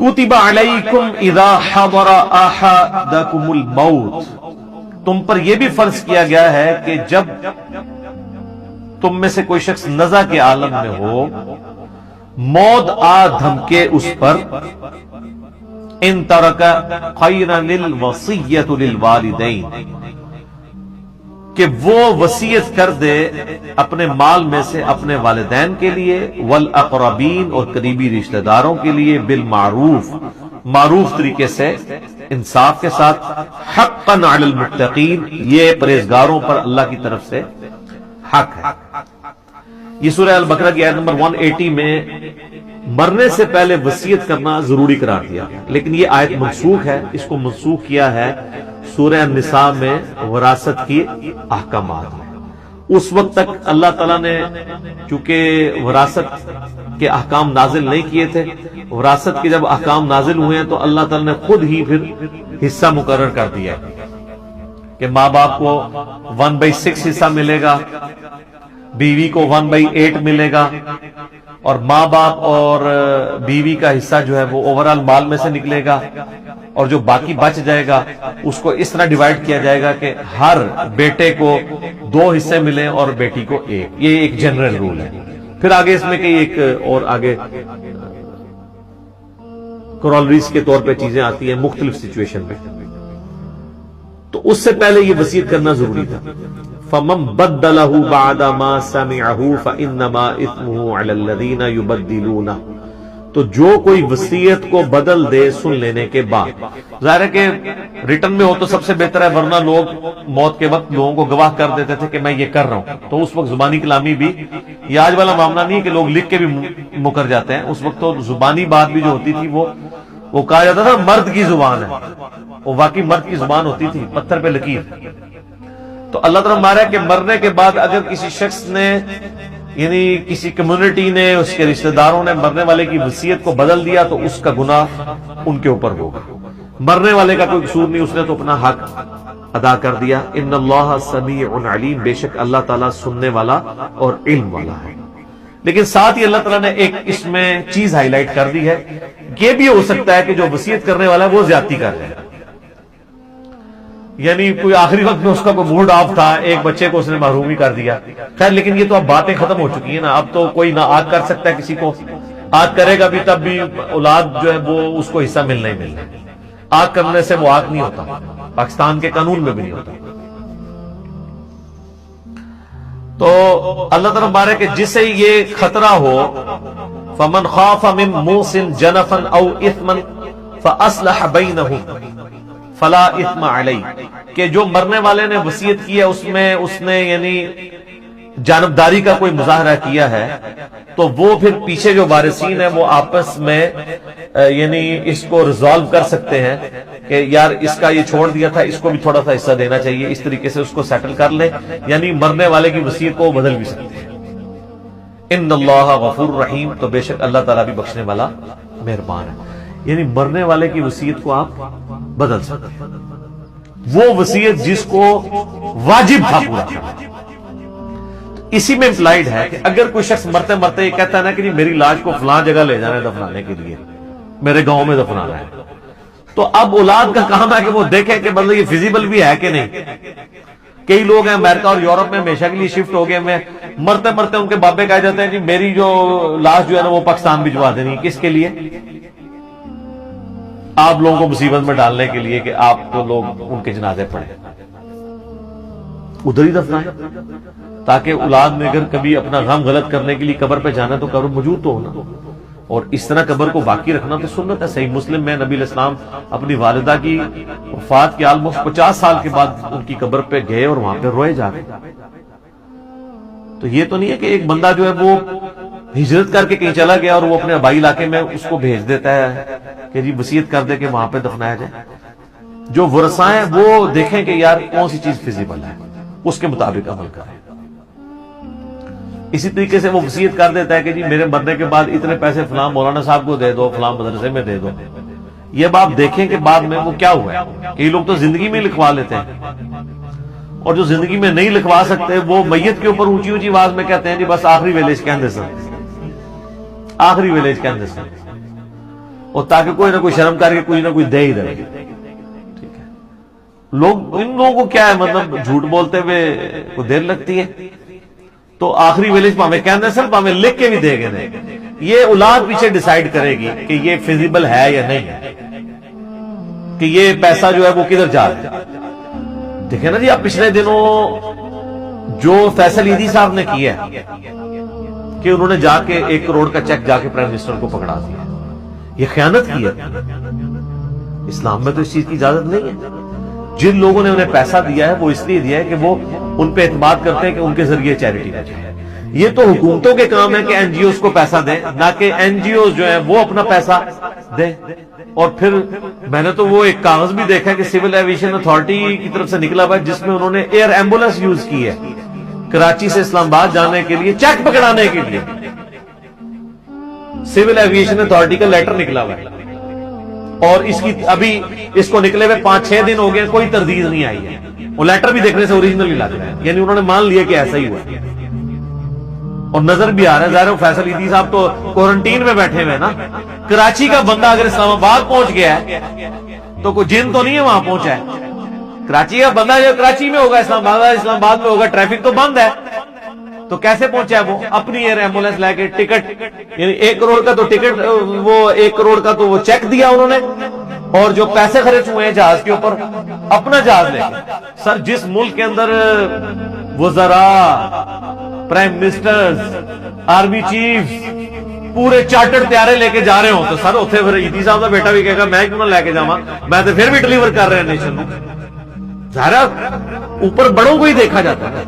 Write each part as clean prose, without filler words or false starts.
کتب علیکم اذا حضر احدکم الموت، تم پر یہ بھی فرض کیا گیا ہے کہ جب تم میں سے کوئی شخص نزع کے عالم میں ہو، موت آ دھمکے اس پر، ان ترک خیرا للوصیۃ للوالدین، کہ وہ وصیت کر دے اپنے مال میں سے اپنے والدین کے لیے، والاقربین اور قریبی رشتہ داروں کے لیے، بالمعروف، معروف طریقے سے، انصاف کے ساتھ، حقا علی المتقین، یہ پرہیزگاروں پر اللہ کی طرف سے حق ہے۔ یہ سورہ البقرہ کی آیت نمبر 180 میں مرنے سے پہلے وصیت کرنا ضروری قرار دیا، لیکن یہ آیت منسوخ ہے، اس کو منسوخ کیا ہے سورہ النساء میں وراثت کی احکامات میں۔ اس وقت تک اللہ تعالیٰ نے چونکہ وراثت کے احکام نازل نہیں کیے تھے، وراثت کے جب احکام نازل ہوئے ہیں تو اللہ تعالیٰ نے خود ہی پھر حصہ مقرر کر دیا کہ ماں باپ کو 1/6 حصہ ملے گا، بیوی کو 1/8 ملے گا، اور ماں باپ اور بیوی کا حصہ جو ہے وہ اوورال مال میں سے نکلے گا، اور جو باقی بچ جائے گا اس کو اس طرح ڈیوائیڈ کیا جائے گا کہ ہر بیٹے کو 2 حصے ملیں اور بیٹی کو 1۔ یہ ایک جنرل رول ہے۔ پھر آگے اس میں کئی ایک اور آگے کرولریز کے طور پہ چیزیں آتی ہیں مختلف سچویشن پہ، تو اس سے پہلے یہ وصیت کرنا ضروری تھا۔ فَمَن بَدَّلَهُ بَعْدَ مَا سَمِعَهُ فَإِنَّمَا إِثْمُهُ عَلَى الَّذِينَ يُبَدِّلُونَ، تو جو کوئی وصیت کو بدل دے سن لینے کے بعد، ظاہر ہے کہ ریٹن میں ہو تو سب سے بہتر ہے، ورنہ لوگ موت کے وقت لوگوں کو گواہ کر دیتے تھے کہ میں یہ کر رہا ہوں، تو اس وقت زبانی کلامی بھی، یہ آج والا معاملہ نہیں ہے کہ لوگ لکھ کے بھی مکر جاتے ہیں، اس وقت تو زبانی بات بھی جو ہوتی تھی وہ کہا جاتا تھا مرد کی زبان ہے، وہ واقعی مرد کی زبان ہوتی تھی، پتھر پہ لکیر۔ تو اللہ تعالیٰ مارا کہ مرنے کے بعد اگر کسی شخص نے، یعنی کسی کمیونٹی نے، اس کے رشتہ داروں نے مرنے والے کی وصیت کو بدل دیا تو اس کا گناہ ان کے اوپر ہوگا، مرنے والے کا کوئی قصور نہیں، اس نے تو اپنا حق ادا کر دیا۔ ان اللہ سمیع علیم، بے شک اللہ تعالیٰ سننے والا اور علم والا ہے۔ لیکن ساتھ ہی اللہ تعالیٰ نے ایک اس میں چیز ہائی لائٹ کر دی ہے، یہ بھی ہو سکتا ہے کہ جو وصیت کرنے والا ہے وہ زیادتی کر رہے ہیں، یعنی کوئی آخری وقت میں اس کا کوئی موڈ آف تھا، ایک بچے کو اس نے محروم ہی کر دیا۔ خیر لیکن یہ تو اب باتیں ختم ہو چکی ہیں نا، اب تو کوئی نہ آگ کر سکتا ہے کسی کو، آگ کرے گا بھی تب بھی اولاد جو ہے وہ اس کو حصہ ملنا ہی ملنا ہے، آگ کرنے سے وہ آگ نہیں ہوتا، پاکستان کے قانون میں بھی نہیں ہوتا۔ تو اللہ تعالیٰ بارے کہ جسے یہ خطرہ ہو، فمن خاف من موص جنفا او اثما فاصلح بینہم فلا اثم علیہ، کہ جو مرنے والے نے وصیت کی ہے اس نے یعنی جانبداری کا کوئی مظاہرہ کیا ہے، تو وہ پھر پیچھے جو وارثین ہیں وہ آپس میں یعنی اس کو ریزالو کر سکتے ہیں کہ یار اس کا یہ چھوڑ دیا تھا، اس کو بھی تھوڑا سا حصہ دینا چاہیے، اس طریقے سے اس کو سیٹل کر لیں، یعنی مرنے والے کی وصیت کو بدل بھی سکتے ہیں۔ ان اللہ غفور رحیم، تو بے شک اللہ تعالیٰ بھی بخشنے والا مہربان ہے، یعنی مرنے والے کی وصیت کو آپ بدل سکتے ہیں، وہ وصیت جس کو واجب تھا پورا کرنا۔ اسی میں امپلائڈ ہے کہ اگر کوئی شخص مرتے مرتے یہ کہتا ہے نا کہ جی میری لاش کو فلاں جگہ لے جانا ہے دفنانے کے لیے، میرے گاؤں میں دفنانا ہے، تو اب اولاد کا کام ہے کہ وہ دیکھیں کہ مطلب یہ فیزیبل بھی ہے کہ نہیں۔ کئی لوگ ہیں امریکہ اور یورپ میں ہمیشہ کے لیے شفٹ ہو گئے، میں مرتے مرتے ان کے بابے کہہ جاتے ہیں جی میری جو لاش جو ہے نا وہ پاکستان بھجوا دینی، کس کے لیے؟ آپ لوگوں کو مصیبت میں ڈالنے کے لیے کہ آپ کو لوگ ان کے جنازے پڑھیں، ادھر ہی دفنائیں، تاکہ اولاد میں اگر کبھی اپنا غم غلط کرنے کے لیے قبر پہ جانا تو قبر موجود تو ہونا، اور اس طرح قبر کو باقی رکھنا تو سنت ہے۔ صحیح مسلم میں نبی علیہ السلام اپنی والدہ کی وفات کے آلموسٹ 50 سال کے بعد ان کی قبر پہ گئے اور وہاں پہ روئے جا گئے۔ تو یہ تو نہیں ہے کہ ایک بندہ جو ہے وہ ہجرت کر کے کہیں چلا گیا اور وہ اپنے آبائی علاقے میں اس کو بھیج دیتا ہے کہ جی وصیت کر دے کہ وہاں پہ دفنایا جائے۔ جو ورثاء ہیں وہ دیکھیں کہ یار کون سی چیز فیزیبل ہے، اس کے مطابق عمل کریں۔ اسی طریقے سے وہ وصیت کر دیتا ہے کہ جی میرے مرنے کے بعد اتنے پیسے فلاں مولانا صاحب کو دے دو، فلاں مدرسے میں دے دو۔ یہ اب آپ دیکھیں کہ بعد میں وہ کیا ہوا ہے، کئی لوگ تو زندگی میں لکھوا لیتے ہیں، اور جو زندگی میں نہیں لکھوا سکتے وہ میت کے اوپر اونچی اونچی آواز میں کہتے ہیں جی بس آخری ویلیج کہندے سن، آخری ویلیج کہندے سن۔ اور تاکہ کوئی نہ کوئی شرم کر کے کوئی نہ کوئی دے ہی رہے. ٹھیک ہے, لوگ ان لوگوں کو کیا ہے, مطلب جھوٹ بولتے ہوئے کو دیر لگتی ہے, تو آخری ویلیج پہ ہمیں کہنا سر ہمیں لکھ کے بھی دے گے نہیں. یہ اولاد پیچھے ڈیسائیڈ کرے گی کہ یہ فیزیبل ہے یا نہیں ہے, کہ یہ پیسہ جو ہے وہ کدھر جا رہا ہے. دیکھیں نا جی, اب پچھلے دنوں جو فیصل عیدی صاحب نے کیا ہے کہ انہوں نے جا کے 1 کروڑ کا چیک جا کے پرائم منسٹر کو پکڑا دیا, یہ خیانت کی ہے. اسلام میں تو اس چیز کی اجازت نہیں ہے. جن لوگوں نے انہیں پیسہ دیا ہے وہ اس لیے دیا ہے کہ وہ ان پہ اعتماد کرتے ہیں کہ ان کے ذریعے چیریٹی ہو جائے. یہ تو حکومتوں کے کام ہے کہ این جی اوز کو پیسہ دیں, نہ کہ این جی اوز جو ہیں وہ اپنا پیسہ دیں. اور پھر میں نے تو وہ ایک کاغذ بھی دیکھا کہ سول ایویشن اتھارٹی کی طرف سے نکلا ہوا ہے جس میں انہوں نے ایئر ایمبولینس یوز کی ہے کراچی سے اسلام آباد جانے کے لیے, چیک پکڑانے کے لیے. سول ایویشن اتھارٹی کا لیٹر نکلا ہوا ہے اور اس کی ابھی اس کو نکلے ہوئے 5-6 دن ہو گئے, کوئی تردید نہیں آئی ہے. وہ لیٹر بھی دیکھنے سے اوریجنل ہی لگ رہا ہے, یعنی انہوں نے مان لیا کہ ایسا ہی ہوا ہے اور نظر بھی آ رہا ہے. ظاہر فیصل عیدی صاحب تو کوارنٹین میں بیٹھے ہوئے نا. کراچی کا بندہ اگر اسلام آباد پہنچ گیا ہے تو کوئی جن تو نہیں ہے وہاں پہنچا ہے. کراچی کا بندہ جو کراچی میں ہوگا, اسلام آباد میں ہوگا, ٹریفک تو بند ہے, تو کیسے پہنچا ہے وہ اپنی ایئر ایمبولینس لے کے. ٹکٹ یعنی 1 کروڑ کا تو ٹکٹ, وہ 1 کروڑ کا تو وہ چیک دیا انہوں نے, اور جو پیسے خرچ ہوئے ہیں جہاز کے اوپر اپنا جہاز لے کے. سر جس ملک کے اندر وزراء, پرائم منسٹرز, آرمی چیف پورے چارٹرڈ طیارے لے کے جا رہے ہوں تو سر اتنے پھر عیدی صاحب کا بیٹا بھی کہے گا میں کیوں نہ لے کے جاواں, میں تو پھر بھی ڈلیور کر رہے ہیں نیشن کو. ظاہر اوپر بڑوں کو ہی دیکھا جاتا ہے.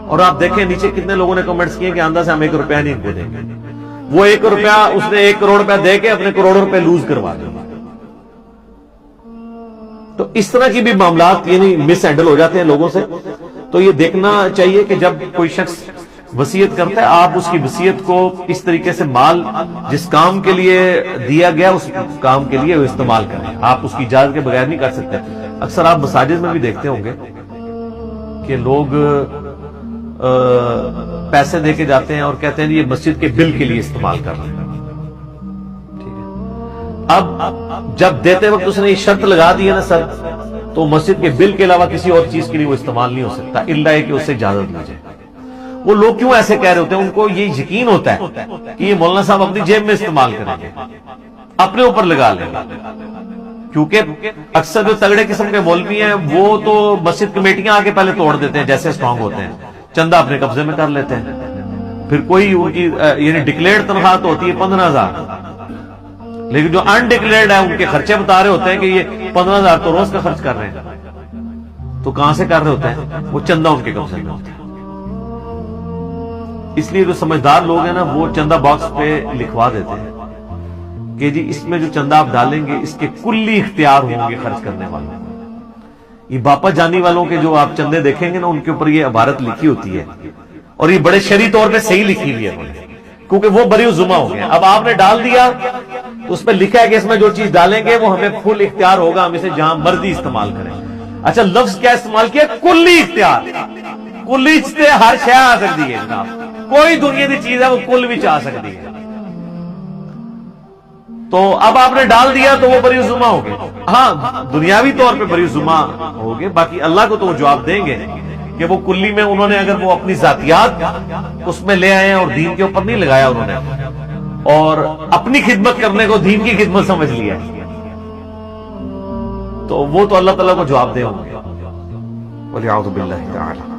اور آپ دیکھیں نیچے کتنے لوگوں نے کمنٹس کیے کہ اندازے سے ہم 1 روپیہ نہیں ان کو دیں گے. وہ 1 روپیہ اس نے 1 کروڑ روپیہ دے کے اپنے کروڑوں روپے لوز کروا دیں. تو اس طرح کی بھی معاملات یعنی مس ہینڈل ہو جاتے ہیں لوگوں سے. تو یہ دیکھنا چاہیے کہ جب کوئی شخص وصیت کرتا ہے آپ اس کی وصیت کو اس طریقے سے مال جس کام کے لیے دیا گیا اس کام کے لیے وہ استعمال کریں. آپ اس کی اجازت کے بغیر نہیں کر سکتے. اکثر آپ مساجد میں بھی دیکھتے ہوں گے کہ لوگ پیسے دے کے جاتے ہیں اور کہتے ہیں یہ مسجد کے بل کے لیے استعمال کر رہے ہیں. ٹھیک ہے, اب جب دیتے وقت اس نے یہ شرط لگا دی ہے نا سر, تو مسجد کے بل کے علاوہ کسی اور چیز کے لیے وہ استعمال نہیں ہو سکتا الا یہ کہ اس سے اجازت لی جائے. وہ لوگ کیوں ایسے کہہ رہے ہوتے ہیں, ان کو یہ یقین ہوتا ہے کہ یہ مولانا صاحب اپنی جیب میں استعمال کریں گے, اپنے اوپر لگا لیں گے. کیونکہ اکثر جو تگڑے قسم کے مولوی ہیں وہ تو مسجد کمیٹیاں آ کے پہلے توڑ دیتے ہیں جیسے اسٹرانگ ہوتے ہیں, چندہ اپنے قبضے میں کر لیتے ہیں. پھر کوئی ان کی یعنی ڈکلیئرڈ تنخواہ تو ہوتی ہے 15,000, لیکن جو انڈکلیئرڈ ہے ان کے خرچے بتا رہے ہوتے ہیں کہ یہ 15,000 تو روز کا خرچ کر رہے ہیں. تو کہاں سے کر رہے ہوتے ہیں, وہ چندہ ان کے قبضے میں ہوتا ہے. اس لیے جو سمجھدار لوگ ہیں نا وہ چندہ باکس پہ لکھوا دیتے ہیں کہ جی اس میں جو چندہ آپ ڈالیں گے اس کے کلی اختیار ہوں گے خرچ کرنے والوں. یہ باپا جانی والوں کے جو آپ چندے دیکھیں گے نا ان کے اوپر یہ عبارت لکھی ہوتی ہے اور یہ بڑے شرعی طور پہ صحیح لکھی ہوئی ہے کیونکہ وہ بری ذمہ ہو گئے. اب آپ نے ڈال دیا تو اس پہ لکھا ہے کہ اس میں جو چیز ڈالیں گے وہ ہمیں فل اختیار ہوگا, ہم اسے جہاں مرضی استعمال کریں. اچھا لفظ کیا استعمال کیا, کلی اختیار. کلی سے ہر شے آ سکتی ہے جناب, کوئی دنیا کی چیز ہے وہ کل بھی آ سکتی ہے. تو اب آپ نے ڈال دیا تو وہ بری ذمہ ہو گئے. ہاں دنیاوی طور پہ بری ذمہ ہو گئے, باقی اللہ کو تو وہ جواب دیں گے کہ وہ کلی میں انہوں نے اگر وہ اپنی ذاتیات اس میں لے آئے ہیں اور دین کے اوپر نہیں لگایا انہوں نے اور اپنی خدمت کرنے کو دین کی خدمت سمجھ لیا تو وہ تو اللہ تعالیٰ کو جواب دے ہوں گے. وَلِعَوْذُ بِاللَّهِ تَعَالَى.